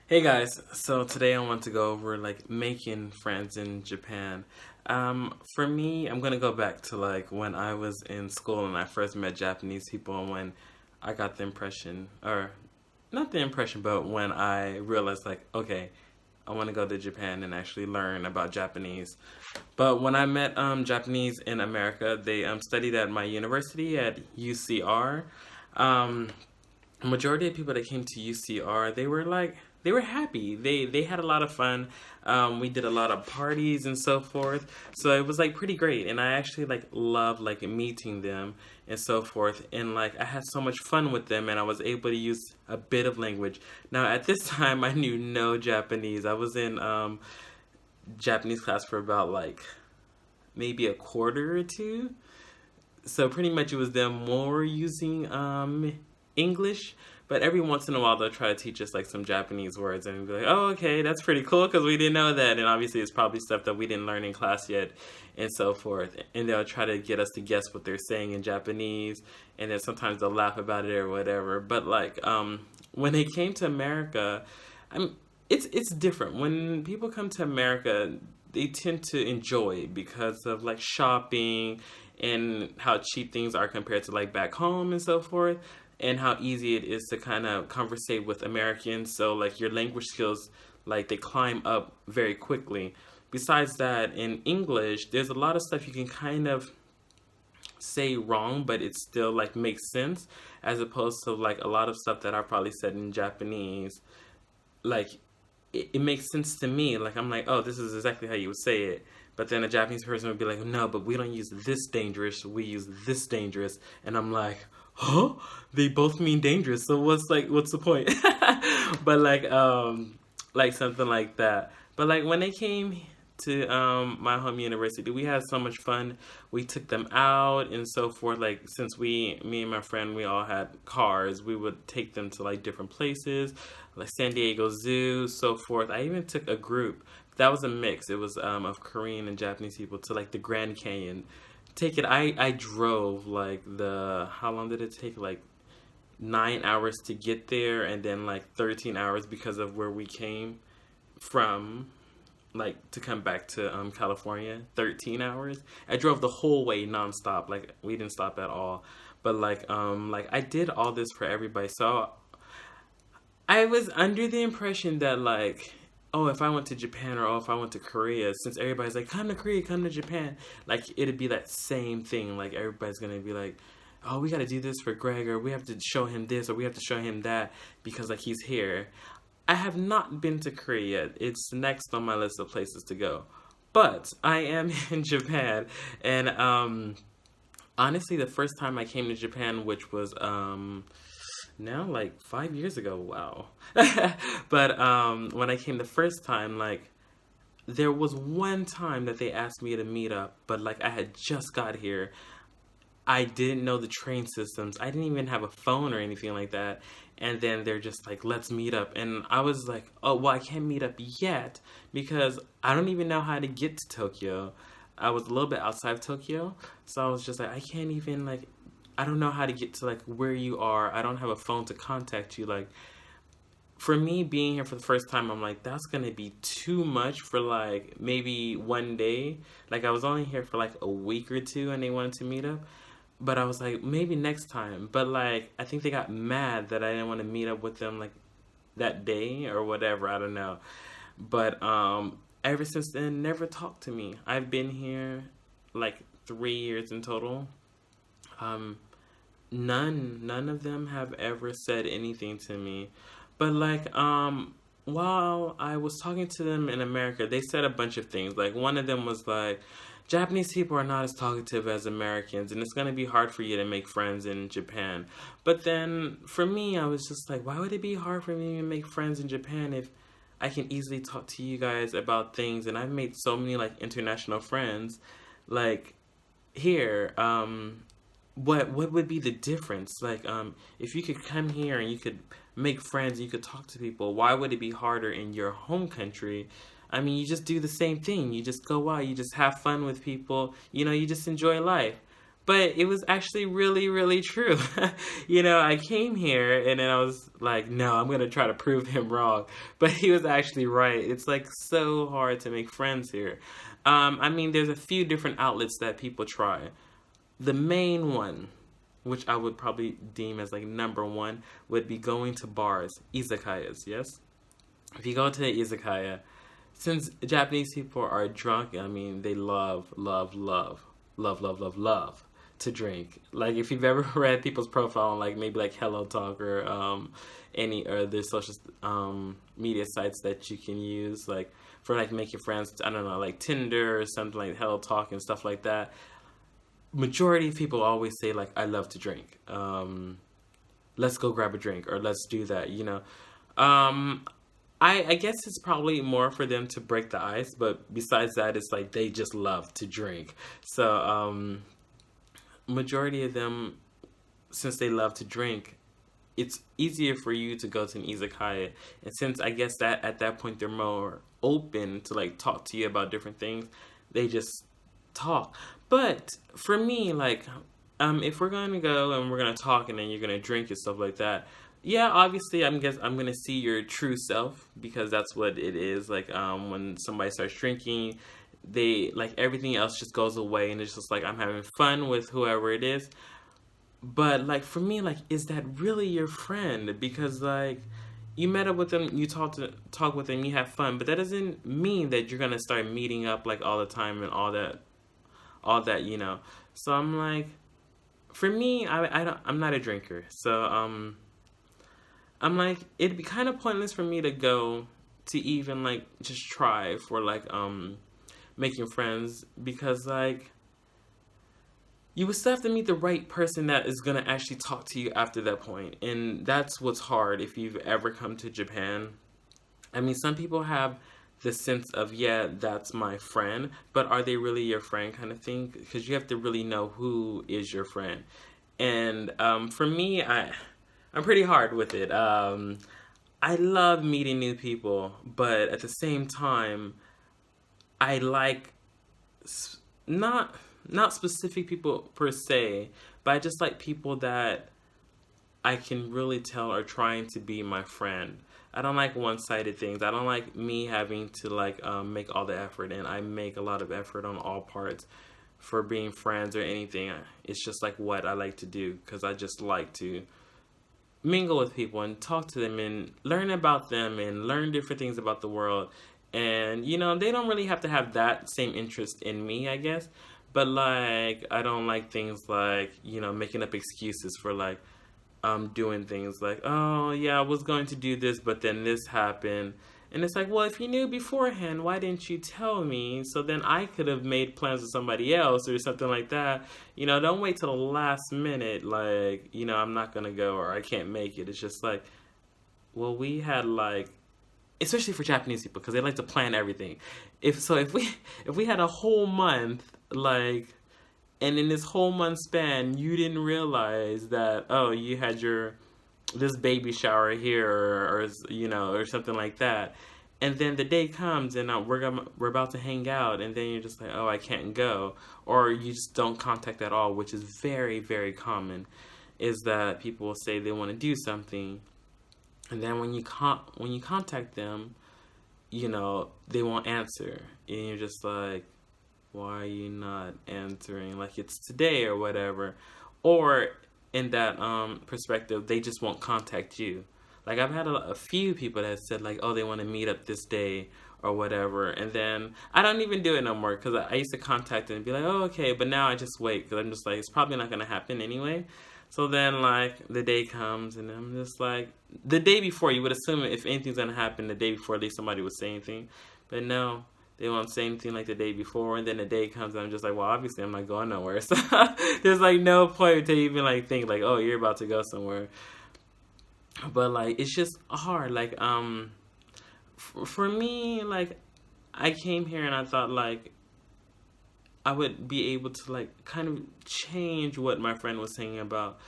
Hey guys, so today I want to go over like making friends in Japan. For me, I'm gonna go back to like when I was in school and I first met Japanese people and when I got the impression, or not the impression, but when I realized like, okay, I want to go to Japan and actually learn about Japanese. But when I met Japanese in America, they studied at my university at UCR. Um, Majority of people that came to UCR, they were happy. They had a lot of fun. We did a lot of parties and so forth. So it was like pretty great, and I actually like loved like meeting them and so forth. And like I had so much fun with them, and I was able to use a bit of language. Now at this time, I knew no Japanese. I was in Japanese class for about like maybe a quarter or two. So pretty much it was them more using English, but every once in a while they'll try to teach us like some Japanese words and be like, "Oh, okay, that's pretty cool because we didn't know that." And obviously it's probably stuff that we didn't learn in class yet, and so forth. And they'll try to get us to guess what they're saying in Japanese, and then sometimes they'll laugh about it or whatever. But like when they came to America, I'm it's different. When people come to America, they tend to enjoy it because of like shopping and how cheap things are compared to like back home and so forth, and how easy it is to kind of conversate with Americans. So like your language skills, like they climb up very quickly. Besides that, in English, there's a lot of stuff you can kind of say wrong, but it still like makes sense, as opposed to like a lot of stuff that I probably said in Japanese. Like it makes sense to me. Like I'm like, oh, this is exactly how you would say it. But then a Japanese person would be like, no, but we don't use this dangerous. We use this dangerous. And I'm like, huh? They both mean dangerous. So what's the point? But like something like that. But like when they came to my home university, we had so much fun. We took them out and so forth. Like since me and my friend, we all had cars, we would take them to like different places, like San Diego Zoo, so forth. I even took a group that was a mix. It was of Korean and Japanese people to like the Grand Canyon. Take it. I drove like the how long did it take? Like 9 hours to get there, and then like 13 hours because of where we came from, like to come back to California. 13 hours. I drove the whole way nonstop. Like we didn't stop at all. But like I did all this for everybody. So I was under the impression that like, oh, if I went to Japan or oh, if I went to Korea, since everybody's like, come to Korea, come to Japan, like it'd be that same thing. Like everybody's gonna be like, oh, we gotta do this for Greg, or we have to show him this, or we have to show him that because like he's here. I have not been to Korea yet. It's next on my list of places to go. But I am in Japan, and honestly, the first time I came to Japan, which was now like 5 years ago, wow. But when I came the first time, like there was one time that they asked me to meet up, but like I had just got here. I didn't know the train systems. I didn't even have a phone or anything like that. And then they're just like, let's meet up. And I was like, oh, well, I can't meet up yet because I don't even know how to get to Tokyo. I was a little bit outside of Tokyo. So I was just like, I can't even, like, I don't know how to get to, like, where you are. I don't have a phone to contact you. Like, for me being here for the first time, I'm like, that's gonna be too much for like maybe one day. Like I was only here for like a week or two and they wanted to meet up. But I was like, maybe next time. But like I think they got mad that I didn't want to meet up with them like that day or whatever, I don't know. But ever since then never talked to me. I've been here like 3 years in total. Um none of them have ever said anything to me. But like while I was talking to them in America, they said a bunch of things. Like one of them was like, Japanese people are not as talkative as Americans, and it's gonna be hard for you to make friends in Japan. But then for me, I was just like, why would it be hard for me to make friends in Japan if I can easily talk to you guys about things? And I've made so many like international friends. Like here, what would be the difference? Like, if you could come here and you could make friends, you could talk to people, why would it be harder in your home country? I mean, you just do the same thing. You just go out, you just have fun with people, you know, you just enjoy life. But it was actually really, really true. I came here and then I was like, no, I'm going to try to prove him wrong. But he was actually right. It's like so hard to make friends here. I mean, there's a few different outlets that people try. The main one, which I would probably deem as like number one, would be going to bars, izakayas, yes? If you go to the izakaya, since Japanese people are drunk, I mean, they love, love, love, love, love, love, love to drink. Like, if you've ever read people's profile on, like, maybe like Hello Talk or any other social media sites that you can use, like, for like making friends, I don't know, like Tinder or something like Hello Talk and stuff like that, majority of people always say like, I love to drink. Let's go grab a drink or let's do that, I guess it's probably more for them to break the ice, but besides that, it's like they just love to drink. So majority of them, since they love to drink, it's easier for you to go to an izakaya. And since I guess that at that point they're more open to like talk to you about different things, they just talk. But for me, like, if we're gonna go and we're gonna talk and then you're gonna drink and stuff like that, yeah, obviously I'm gonna see your true self, because that's what it is. Like, when somebody starts drinking, they like everything else just goes away and it's just like I'm having fun with whoever it is. But like for me, like, is that really your friend? Because like you met up with them, you talk with them, you have fun, but that doesn't mean that you're gonna start meeting up like all the time and all that. So I'm like, for me, I'm not a drinker, so I'm like, it'd be kind of pointless for me to go to even like just try for like making friends, because like you would still have to meet the right person that is gonna actually talk to you after that point, and that's what's hard if you've ever come to Japan. I mean, some people have the sense of, yeah, that's my friend, but are they really your friend kind of thing? Because you have to really know who is your friend. And for me, I'm pretty hard with it. I love meeting new people, but at the same time, I like not specific people per se, but I just like people that I can really tell are trying to be my friend. I don't like one-sided things. I don't like me having to like make all the effort, and I make a lot of effort on all parts for being friends or anything. It's just like what I like to do, because I just like to mingle with people and talk to them and learn about them and learn different things about the world. And they don't really have to have that same interest in me, I guess. But like, I don't like things like making up excuses for like doing things like, oh yeah, I was going to do this, but then this happened. And it's like, well, if you knew beforehand, why didn't you tell me? So then I could have made plans with somebody else or something like that. Don't wait till the last minute, like, I'm not going to go or I can't make it. It's just like, well, we had like, especially for Japanese people, because they like to plan everything. If we had a whole month, like, and in this whole month span, you didn't realize that, oh, you had this baby shower here, or something like that, and then the day comes and we're about to hang out, and then you're just like, oh, I can't go, or you just don't contact at all, which is very, very common. Is that people will say they want to do something, and then when you contact them, they won't answer, and you're just like, why are you not answering? Like, it's today or whatever. Or in that perspective, they just won't contact you. Like, I've had a few people that said like, oh, they want to meet up this day or whatever, and then I don't even do it no more, because I used to contact them and be like, oh, okay, but now I just wait, because I'm just like, it's probably not going to happen anyway. So then like the day comes and I'm just like, the day before, you would assume if anything's going to happen the day before, at least somebody would say anything, but no. They won't say anything like the day before, and then the day comes and I'm just like, well, obviously I'm not going nowhere. So there's like no point to even like think like, oh, you're about to go somewhere. But like, it's just hard. Like, for me, like, I came here and I thought like I would be able to like kind of change what my friend was saying about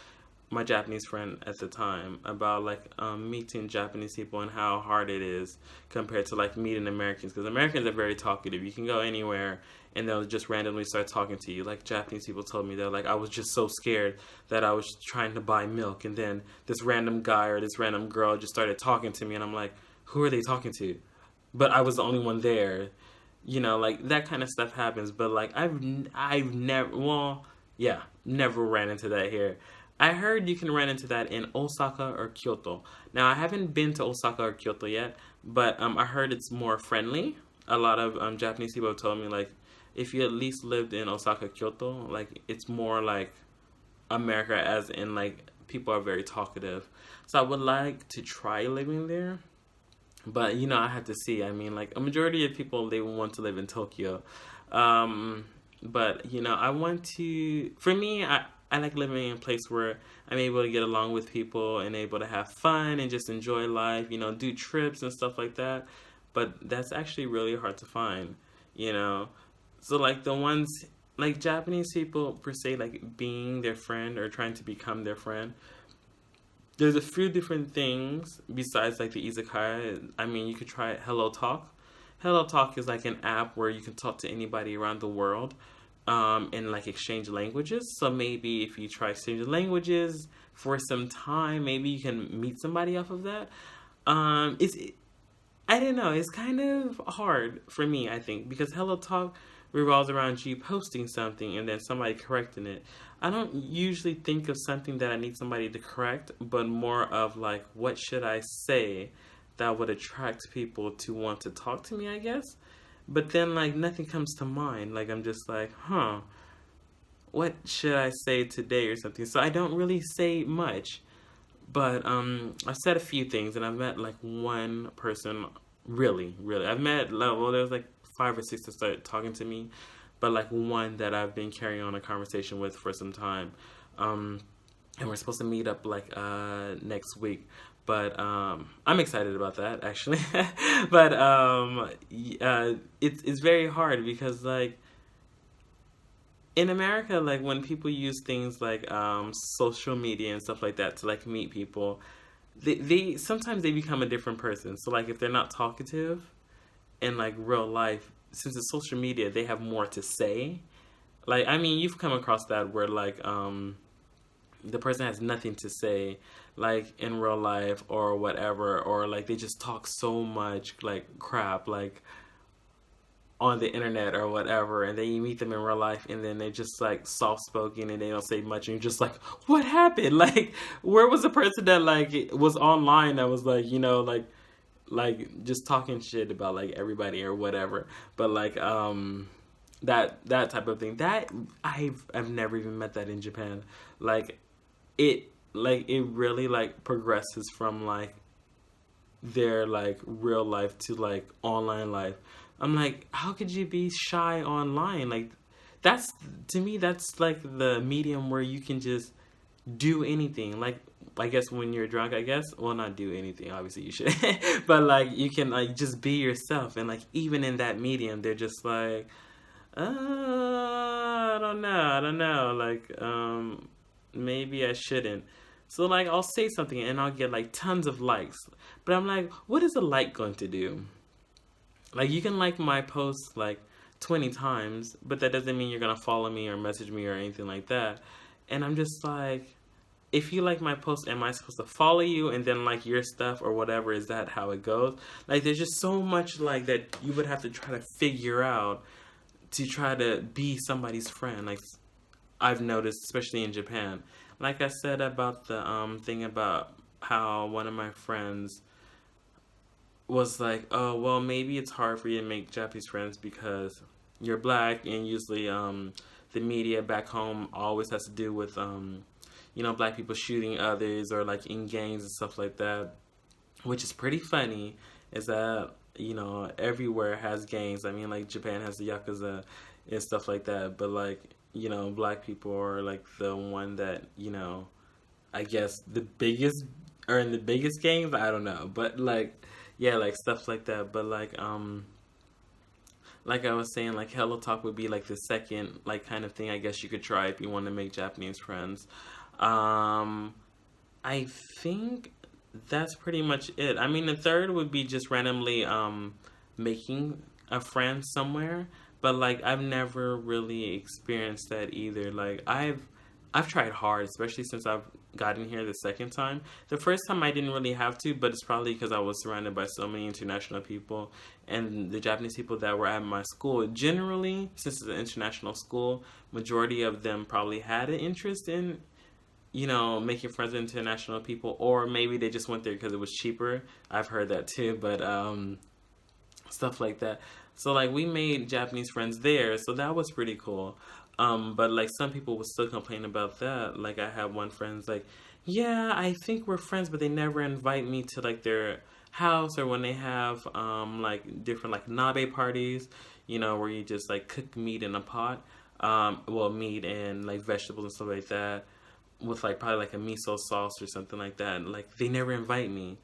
my Japanese friend at the time about like meeting Japanese people and how hard it is compared to like meeting Americans, because Americans are very talkative. You can go anywhere and they'll just randomly start talking to you. Like Japanese people told me, they're like, I was just so scared that I was trying to buy milk, and then this random guy or this random girl just started talking to me, and I'm like, who are they talking to? But I was the only one there. You know, like that kind of stuff happens. But like I've never, well, yeah, never ran into that here. I heard you can run into that in Osaka or Kyoto. Now, I haven't been to Osaka or Kyoto yet, but I heard it's more friendly. A lot of Japanese people have told me, like, if you at least lived in Osaka, Kyoto, like, it's more like America, as in, like, people are very talkative. So I would like to try living there, but, you know, I have to see. I mean, like, a majority of people, they want to live in Tokyo. Um, but, you know, I want to, for me, I like living in a place where I'm able to get along with people and able to have fun and just enjoy life, you know, do trips and stuff like that. But that's actually really hard to find, you know. So like the ones, like Japanese people per se, like being their friend or trying to become their friend, there's a few different things besides like the izakaya. I mean, you could try Hello Talk. Hello Talk is like an app where you can talk to anybody around the world, and like exchange languages. So maybe if you try exchange languages for some time, maybe you can meet somebody off of that. It's I don't know. It's kind of hard for me, I think, because Hello Talk revolves around you posting something and then somebody correcting it. I don't usually think of something that I need somebody to correct, but more of like, what should I say that would attract people to want to talk to me, I guess. But then, like, nothing comes to mind. Like, I'm just like, huh, what should I say today or something? So I don't really say much. But I've said a few things, and I've met like one person, really, really. I've met, well, there was like five or six that started talking to me, but like one that I've been carrying on a conversation with for some time. And we're supposed to meet up like next week. But I'm excited about that actually. But it's very hard because like in America, like when people use things like social media and stuff like that to like meet people, they sometimes they become a different person. So like if they're not talkative in like real life, since it's social media, they have more to say. Like I mean, you've come across that where like the person has nothing to say like in real life or whatever, or like they just talk so much like crap like on the internet or whatever, and then you meet them in real life and then they're just like soft spoken and they don't say much, and you're just like, what happened? Like where was the person that like was online that was like, you know, like just talking shit about like everybody or whatever. But like that type of thing, that I've never even met that in Japan. Like it really like progresses from like their like real life to like online life. I'm like, how could you be shy online? Like that's, to me, that's like the medium where you can just do anything. Like I guess when you're drunk, I guess, well, not do anything, obviously you should. But like you can like just be yourself, and like even in that medium they're just like, I don't know, like maybe I shouldn't. So like I'll say something and I'll get like tons of likes. But I'm like, what is a like going to do? Like you can like my post like 20 times, but that doesn't mean you're gonna follow me or message me or anything like that. And I'm just like, if you like my post, am I supposed to follow you and then like your stuff or whatever? Is that how it goes? Like there's just so much like that you would have to try to figure out to try to be somebody's friend. Like I've noticed, especially in Japan. Like I said about the thing about how one of my friends was like, oh well, maybe it's hard for you to make Japanese friends because you're black, and usually the media back home always has to do with you know, black people shooting others or like in gangs and stuff like that, which is pretty funny. Is that, you know, everywhere has gangs. I mean, like Japan has the yakuza and stuff like that, but like, you know, black people are like the one that, you know, I guess the biggest, or in the biggest gangs, I don't know, but like yeah, like stuff like that. But like I was saying, like Hello Talk would be like the second like kind of thing I guess you could try if you want to make Japanese friends. Um, I think that's pretty much it. I mean, the third would be just randomly making a friend somewhere, but like I've never really experienced that either. Like I've tried hard, especially since I've gotten here the second time. The first time I didn't really have to, but it's probably because I was surrounded by so many international people, and the Japanese people that were at my school. Generally, since it's an international school, majority of them probably had an interest in making friends with international people, or maybe they just went there because it was cheaper. I've heard that too, but stuff like that. So like we made Japanese friends there, so that was pretty cool. But like some people would still complain about that. Like I have one friend's like, yeah, I think we're friends, but they never invite me to like their house or when they have like different like nabe parties, where you just like cook meat in a pot. Well, meat and like vegetables and stuff like that with like probably like a miso sauce or something like that. And, like they never invite me.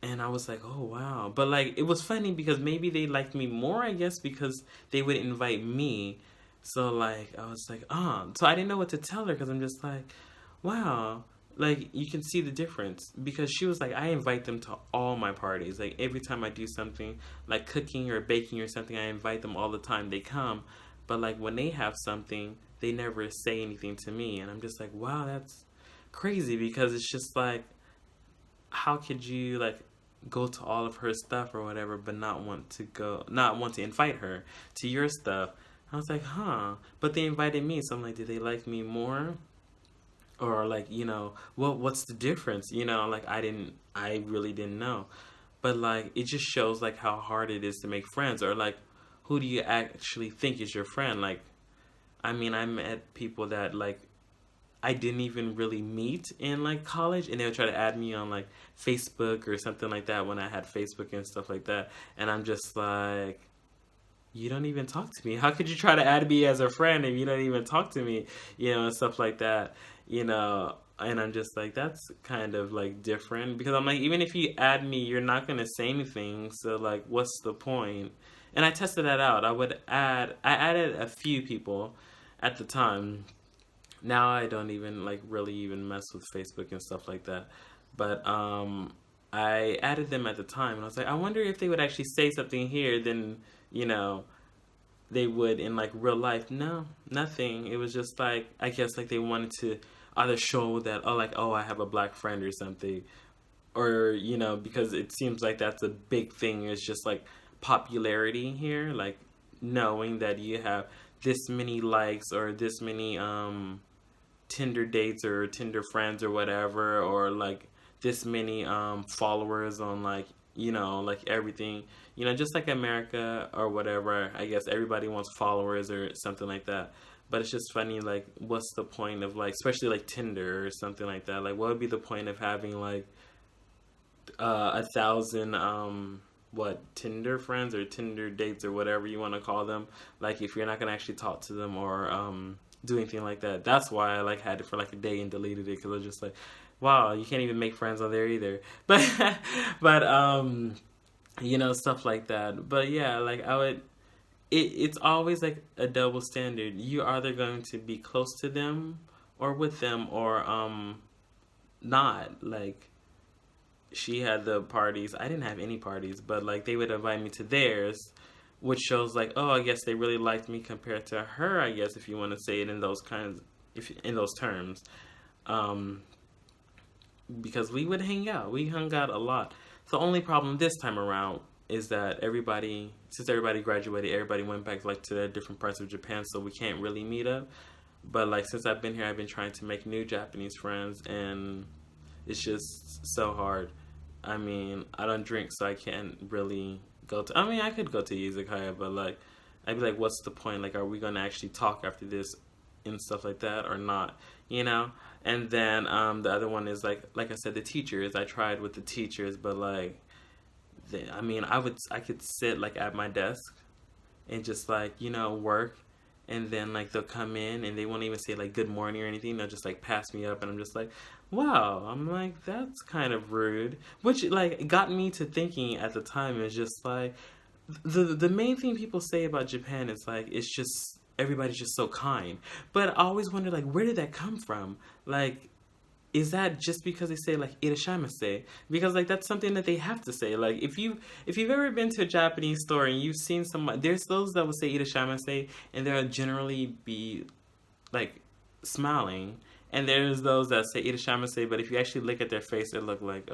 And I was like, oh wow. But like it was funny because maybe they liked me more, I guess, because they would invite me. So like I was like, so I didn't know what to tell her because I'm just like, wow. Like you can see the difference because she was like, I invite them to all my parties. Like every time I do something like cooking or baking or something, I invite them all the time. They come. But like when they have something, they never say anything to me. And I'm just like, wow, that's crazy because it's just like, how could you like go to all of her stuff or whatever, but not want to invite her to your stuff? I was like, huh. But they invited me, so I'm like, did they like me more? Or like, what's the difference? Like I really didn't know. But like, it just shows like how hard it is to make friends, or like, who do you actually think is your friend? Like, I mean, I met people that like I didn't even really meet in like college, and they would try to add me on like Facebook or something like that when I had Facebook and stuff like that. And I'm just like, you don't even talk to me. How could you try to add me as a friend if you don't even talk to me, and stuff like that, And I'm just like, that's kind of like different because I'm like, even if you add me, you're not gonna say anything. So like, what's the point? And I tested that out. I added a few people at the time. Now I don't even like really even mess with Facebook and stuff like that. But I added them at the time and I was like, I wonder if they would actually say something here than, you know, they would in like real life. No, nothing. It was just like I guess like they wanted to either show that oh I have a black friend or something. Or, because it seems like that's a big thing, is just like popularity here, like knowing that you have this many likes or this many Tinder dates or Tinder friends or whatever, or like this many followers on like like everything, just like America or whatever. I guess everybody wants followers or something like that. But it's just funny, like, what's the point of like, especially like Tinder or something like that? Like, what would be the point of having like 1,000 what Tinder friends or Tinder dates or whatever you want to call them, like if you're not gonna actually talk to them or do anything like that? That's why I like had it for like a day and deleted it, because I was just like, wow, you can't even make friends on there either. But stuff like that. But yeah, like it's always like a double standard. You're either going to be close to them or with them or not. Like, she had the parties. I didn't have any parties, but like they would invite me to theirs, which shows like, oh, I guess they really liked me compared to her, I guess, if you want to say it in those kinds, if in those terms. Um, because we would hang out. We hung out a lot. The only problem this time around is that since everybody graduated, everybody went back like to their different parts of Japan, so we can't really meet up. But like since I've been here, I've been trying to make new Japanese friends, and it's just so hard. I mean, I don't drink, so I can't really go to. I mean, I could go to izakaya, but like, I'd be like, what's the point? Like, are we gonna actually talk after this and stuff like that, or not? And then the other one is like I said, the teachers. I tried with the teachers, but like, I mean, I could sit like at my desk and just like work, and then like they'll come in and they won't even say like good morning or anything. They'll just like pass me up, and I'm just like, wow. I'm like, that's kind of rude, which like got me to thinking at the time. Is just like the main thing people say about Japan is like it's just everybody's just so kind. But I always wonder, like, where did that come from? Like, is that just because they say like irashamase? Because like that's something that they have to say. Like if you've ever been to a Japanese store and you've seen someone, there's those that will say irashamase and they'll generally be like smiling, and there's those that say irashamase, but if you actually look at their face, it look like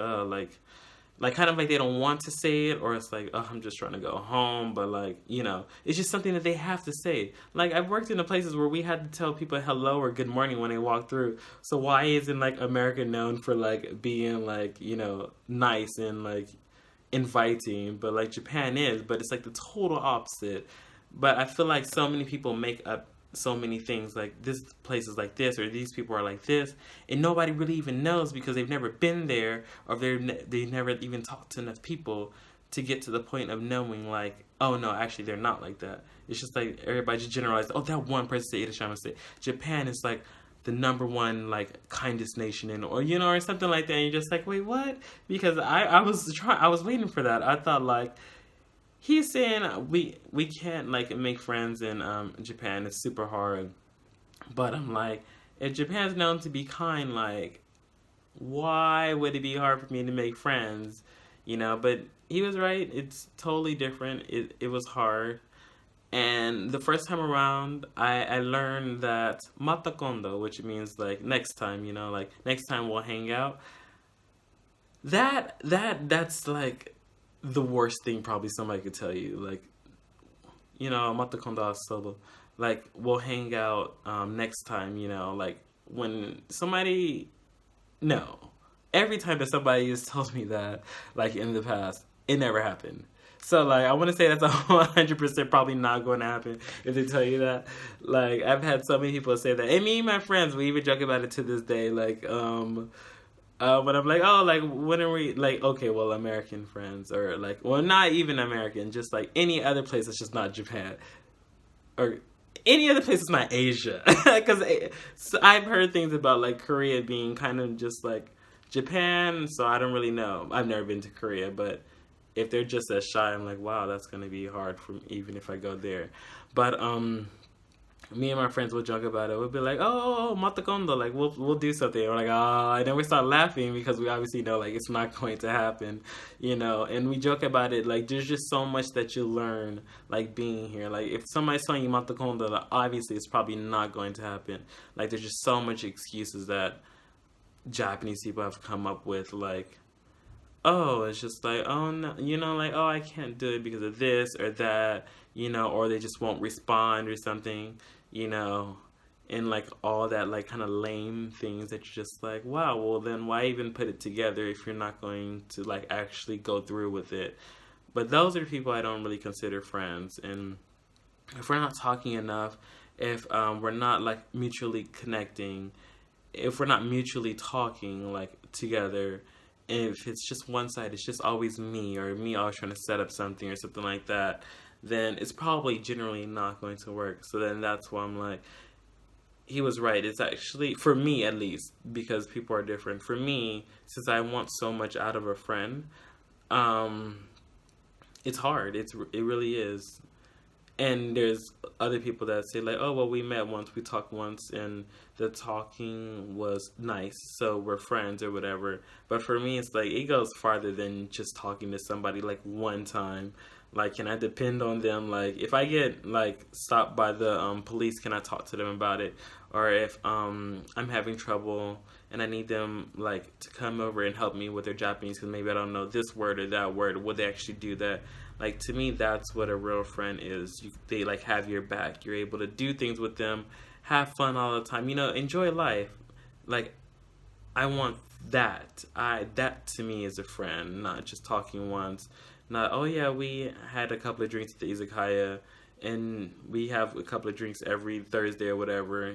like kind of like they don't want to say it, or it's like, oh, I'm just trying to go home, but like, it's just something that they have to say. Like I've worked in the places where we had to tell people hello or good morning when they walk through. So why isn't like America known for like being like, nice and like inviting, but like Japan is, but it's like the total opposite. But I feel like so many people make up so many things like this place is like this or these people are like this, and nobody really even knows because they've never been there, or they never even talked to enough people to get to the point of knowing like, oh no, actually they're not like that. It's just like everybody just generalized, oh, that one person said irashamase. Japan is like the number one like kindest nation in, or or something like that, and you're just like, wait, what? Because I was waiting for that. I thought like he's saying we can't like make friends in Japan. It's super hard. But I'm like, if Japan's known to be kind, like why would it be hard for me to make friends? But he was right. It's totally different. It was hard. And the first time around, I learned that mata kondo, which means like next time, like next time we'll hang out. That's like the worst thing probably somebody could tell you. Like, mata kondo solo. Like we'll hang out next time, like when somebody no. Every time that somebody has told me that, like in the past, it never happened. So like I want to say that's 100% probably not going to happen if they tell you that. Like I've had so many people say that. And me and my friends, we even joke about it to this day. Like when I'm like, oh, like when are we like, okay, well, American friends, or like, well, not even American, just like any other place that's just not Japan, or any other place that's not Asia. Because I've heard things about like Korea being kind of just like Japan, so I don't really know. I've never been to Korea, but if they're just as shy, I'm like, wow, that's gonna be hard for me, even if I go there. But me and my friends will joke about it. We'll be like, oh, mata kondo, like we'll do something. We're like, oh, and then we start laughing because we obviously know like it's not going to happen, And we joke about it like there's just so much that you learn like being here. Like if somebody's telling you mata kondo, like, obviously it's probably not going to happen. Like there's just so much excuses that Japanese people have come up with, like, oh, it's just like, oh no, like, oh, I can't do it because of this or that, or they just won't respond or something, and like all that like kind of lame things that you're just like, wow, well then why even put it together if you're not going to like actually go through with it? But those are people I don't really consider friends. And if we're not talking enough, if we're not like mutually connecting, if we're not mutually talking like together, if it's just one side, it's just always me, or me always trying to set up something or something like that, then it's probably generally not going to work. So then that's why I'm like, he was right. It's actually, for me at least, because people are different. For me, since I want so much out of a friend, it's hard. It really is. And there's other people that say like, oh, well, we met once, we talked once, and the talking was nice, so we're friends or whatever. But for me, it's like, it goes farther than just talking to somebody like one time. Like, can I depend on them? Like, if I get like stopped by the police, can I talk to them about it? Or if I'm having trouble and I need them like to come over and help me with their Japanese because maybe I don't know this word or that word, would they actually do that? Like, to me, that's what a real friend is. They like have your back. You're able to do things with them, have fun all the time. Enjoy life. Like, I want that. That to me is a friend, not just talking once. Not, oh yeah, we had a couple of drinks at the izakaya, and we have a couple of drinks every Thursday or whatever.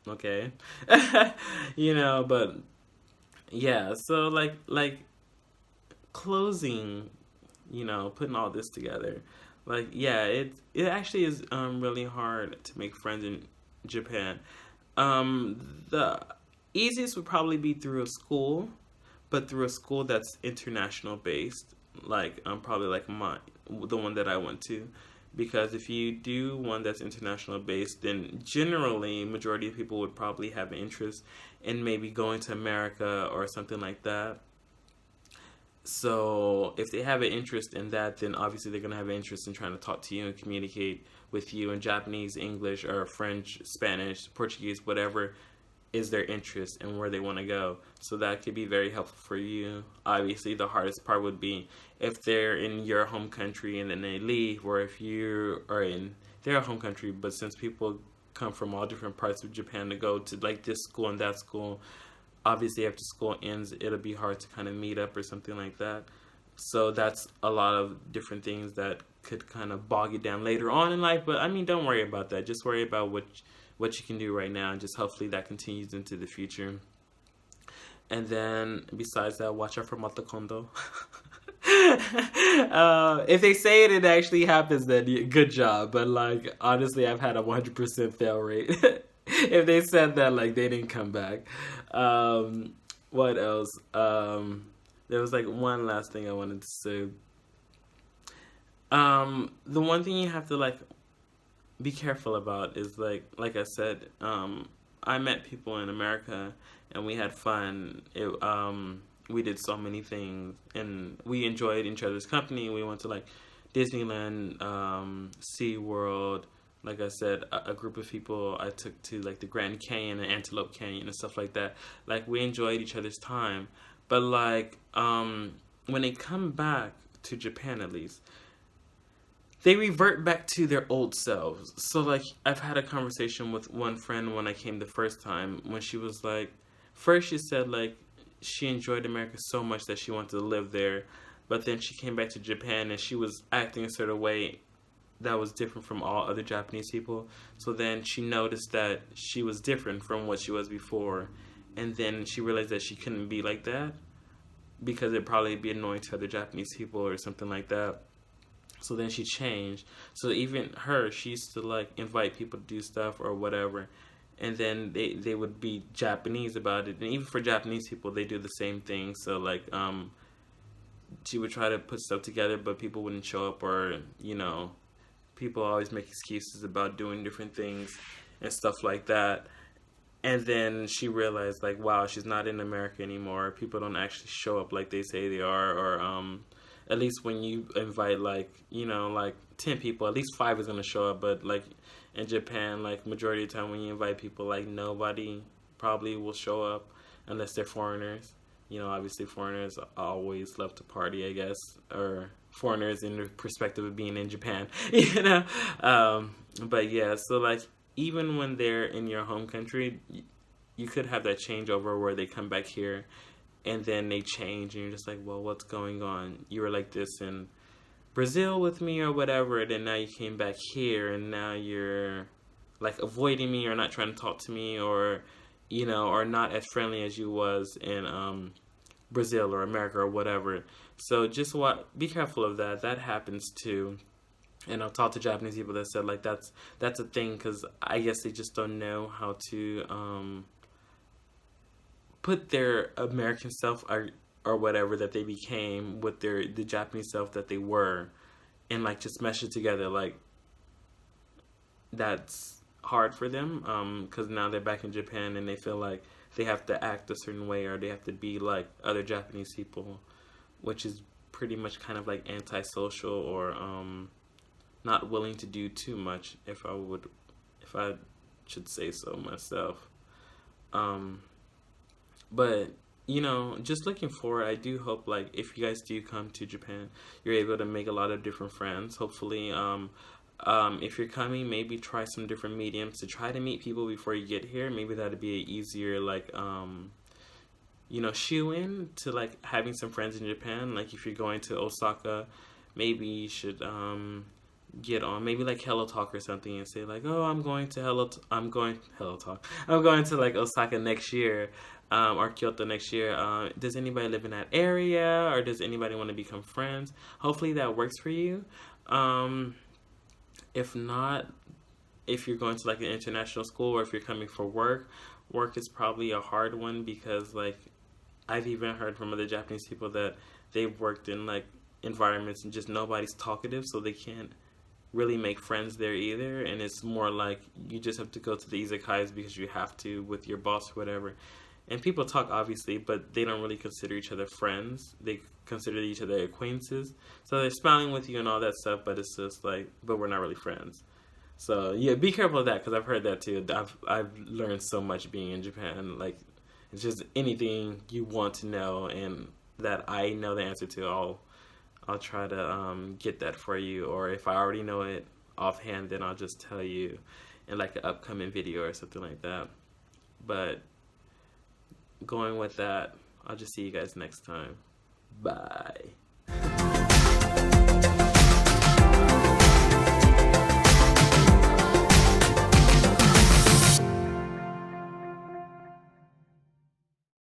Okay, but yeah. So like closing, putting all this together, like, yeah, it actually is really hard to make friends in Japan. The easiest would probably be through a school, but through a school that's international based, like probably like the one that I went to, because if you do one that's international based, then generally majority of people would probably have an interest in maybe going to America or something like that. So if they have an interest in that, then obviously they're going to have an interest in trying to talk to you and communicate with you in Japanese, English, or French, Spanish, Portuguese, whatever is their interest and where they want to go. So that could be very helpful for you. Obviously, the hardest part would be if they're in your home country and then they leave, or if you are in their home country, but since people come from all different parts of Japan to go to like this school and that school, obviously after school ends, it'll be hard to kind of meet up or something like that. So that's a lot of different things that could kind of bog you down later on in life. But I mean, don't worry about that. Just worry about what you can do right now, and just hopefully that continues into the future. And then besides that, watch out for Matakondo. If they say it actually happens, then good job. But like honestly, I've had a 100% fail rate. If they said that, like they didn't come back. What else? There was like one last thing I wanted to say. The one thing you have to like be careful about is like I said, I met people in America and we had fun. We did so many things and we enjoyed each other's company. We went to like Disneyland, SeaWorld. Like I said, a group of people I took to like the Grand Canyon and Antelope Canyon and stuff like that. Like we enjoyed each other's time. But like when they come back to Japan, at least they revert back to their old selves. So like I've had a conversation with one friend when I came the first time, when she was like, first she said like she enjoyed America so much that she wanted to live there, but then she came back to Japan and she was acting a certain way that was different from all other Japanese people. So then she noticed that she was different from what she was before, and then she realized that she couldn't be like that because it'd probably be annoying to other Japanese people or something like that. So then she changed. So even her, she used to like invite people to do stuff or whatever, and then they would be Japanese about it. And even for Japanese people, they do the same thing. So like she would try to put stuff together, but people wouldn't show up, or people always make excuses about doing different things and stuff like that. And then she realized like, wow, she's not in America anymore. People don't actually show up like they say they are, or at least when you invite like 10 people, at least 5 is going to show up. But like in Japan, like majority of the time when you invite people, like nobody probably will show up unless they're foreigners. Obviously foreigners always love to party, I guess, or foreigners in the perspective of being in Japan, but yeah, so like even when they're in your home country, you could have that changeover where they come back here and then they change and you're just like, well, what's going on? You were like this in Brazil with me or whatever, and then now you came back here and now you're like avoiding me or not trying to talk to me, or or not as friendly as you was in Brazil or America or whatever. So just be careful of that. That happens too. And I've talked to Japanese people that said like that's a thing, because I guess they just don't know how to put their American self or whatever that they became with the Japanese self that they were, and like just mesh it together. Like that's hard for them, because now they're back in Japan and they feel like they have to act a certain way or they have to be like other Japanese people, which is pretty much kind of like antisocial, or not willing to do too much, if I should say so myself. But just looking forward, I do hope like if you guys do come to Japan, you're able to make a lot of different friends. Hopefully, if you're coming, maybe try some different mediums to try to meet people before you get here. Maybe that'd be an easier like shoe in to like having some friends in Japan. Like if you're going to Osaka, maybe you should get on maybe like Hello Talk or something and say like, oh, I'm going to Hello Talk. I'm going to like Osaka next year, or Kyoto next year. Does anybody live in that area, or does anybody want to become friends? Hopefully that works for you. If not, if you're going to like an international school, or if you're coming for work is probably a hard one, because like I've even heard from other Japanese people that they've worked in like environments and just nobody's talkative, so they can't really make friends there either, and it's more like you just have to go to the izakayas because you have to with your boss or whatever. And people talk obviously, but they don't really consider each other friends. They consider each other acquaintances. So they're smiling with you and all that stuff, but it's just like, but we're not really friends. So yeah, be careful of that because I've heard that too. I've learned so much being in Japan. Like, it's just anything you want to know and that I know the answer to, I'll try to get that for you. Or if I already know it offhand, then I'll just tell you in like an upcoming video or something like that. But going with that, I'll just see you guys next time. Bye.